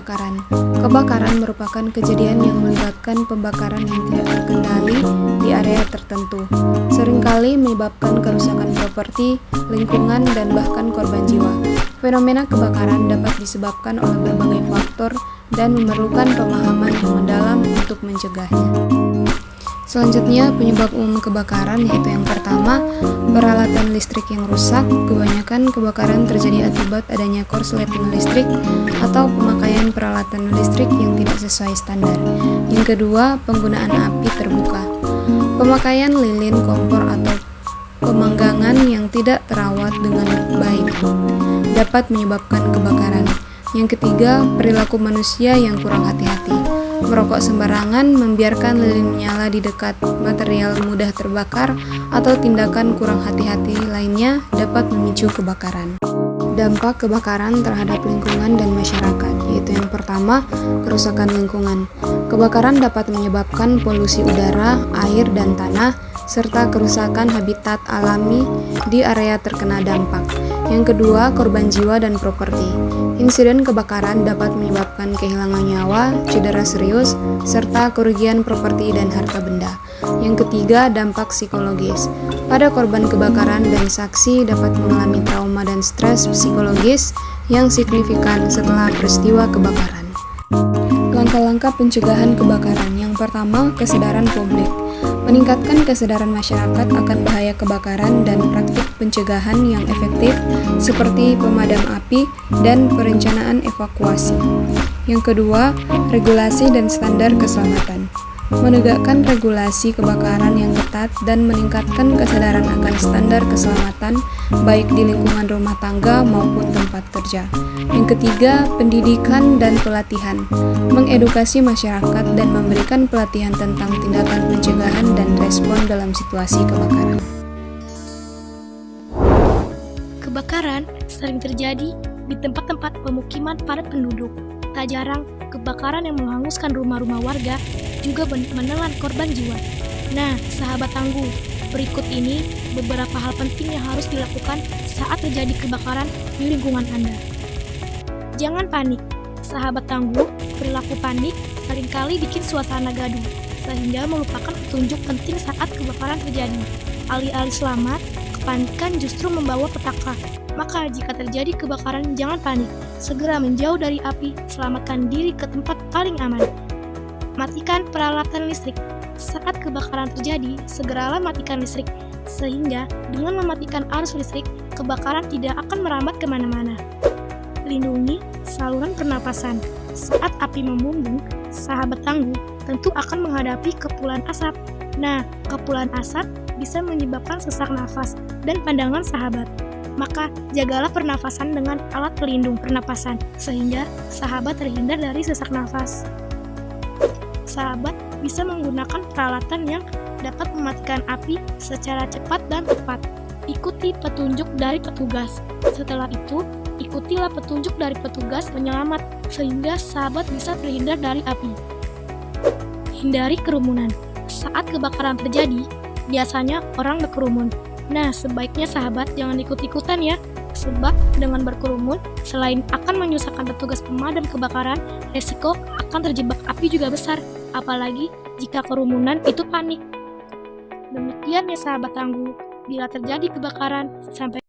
kebakaran. Kebakaran merupakan kejadian yang melibatkan pembakaran yang tidak terkendali di area tertentu, seringkali menyebabkan kerusakan properti, lingkungan, dan bahkan korban jiwa. Fenomena kebakaran dapat disebabkan oleh berbagai faktor dan memerlukan pemahaman yang mendalam untuk mencegahnya. Selanjutnya, penyebab umum kebakaran yaitu yang pertama, peralatan listrik yang rusak. Kebanyakan kebakaran terjadi akibat adanya korsleting listrik atau pemakaian peralatan listrik yang tidak sesuai standar. Yang kedua, penggunaan api terbuka. Pemakaian lilin, kompor, atau pemanggangan yang tidak terawat dengan baik dapat menyebabkan kebakaran. Yang ketiga, perilaku manusia yang kurang hati-hati. Merokok sembarangan, membiarkan lilin menyala di dekat material mudah terbakar, atau tindakan kurang hati-hati lainnya dapat memicu kebakaran. Dampak kebakaran terhadap lingkungan dan masyarakat, yaitu yang pertama, kerusakan lingkungan. Kebakaran dapat menyebabkan polusi udara, air, dan tanah, serta kerusakan habitat alami di area terkena dampak. Yang kedua, korban jiwa dan properti. Insiden kebakaran dapat menyebabkan kehilangan nyawa, cedera serius, serta kerugian properti dan harta benda. Yang ketiga, dampak psikologis. Pada korban kebakaran dan saksi dapat mengalami trauma dan stres psikologis yang signifikan setelah peristiwa kebakaran. Langkah-langkah pencegahan kebakaran. Yang pertama, kesadaran publik. Meningkatkan kesadaran masyarakat akan bahaya kebakaran dan praktik pencegahan yang efektif seperti pemadam api dan perencanaan evakuasi. Yang kedua, regulasi dan standar keselamatan. Menegakkan regulasi kebakaran yang ketat dan meningkatkan kesadaran akan standar keselamatan baik di lingkungan rumah tangga maupun tempat kerja. Yang ketiga, pendidikan dan pelatihan. Mengedukasi masyarakat dan memberikan pelatihan tentang tindakan pencegahan dan respon dalam situasi kebakaran. Kebakaran sering terjadi di tempat-tempat pemukiman padat penduduk. Tak jarang, kebakaran yang menghanguskan rumah-rumah warga juga menelan korban jiwa. Nah, sahabat tangguh, berikut ini beberapa hal penting yang harus dilakukan saat terjadi kebakaran di lingkungan Anda. Jangan panik. Sahabat tangguh, perilaku panik seringkali bikin suasana gaduh, sehingga melupakan petunjuk penting saat kebakaran terjadi. Alih-alih selamat, kepanikan justru membawa petaka. Maka jika terjadi kebakaran, jangan panik. Segera menjauh dari api, selamatkan diri ke tempat paling aman. Matikan peralatan listrik. Saat kebakaran terjadi, segeralah matikan listrik, sehingga dengan mematikan arus listrik, kebakaran tidak akan merambat kemana-mana. Lindungi saluran pernapasan. Saat api membumbung, sahabat tangguh tentu akan menghadapi kepulan asap. Nah, kepulan asap bisa menyebabkan sesak nafas dan pandangan sahabat. Maka, jagalah pernafasan dengan alat pelindung pernapasan, sehingga sahabat terhindar dari sesak nafas. Sahabat bisa menggunakan peralatan yang dapat mematikan api secara cepat dan tepat. Ikuti petunjuk dari petugas. Setelah itu, ikutilah petunjuk dari petugas penyelamat, sehingga sahabat bisa terhindar dari api. Hindari kerumunan. Saat kebakaran terjadi, biasanya orang berkerumun. Nah, sebaiknya sahabat jangan ikut-ikutan ya, sebab dengan berkerumun, selain akan menyusahkan petugas pemadam kebakaran, resiko akan terjebak api juga besar, apalagi jika kerumunan itu panik. Demikian ya sahabat tangguh, bila terjadi kebakaran, sampai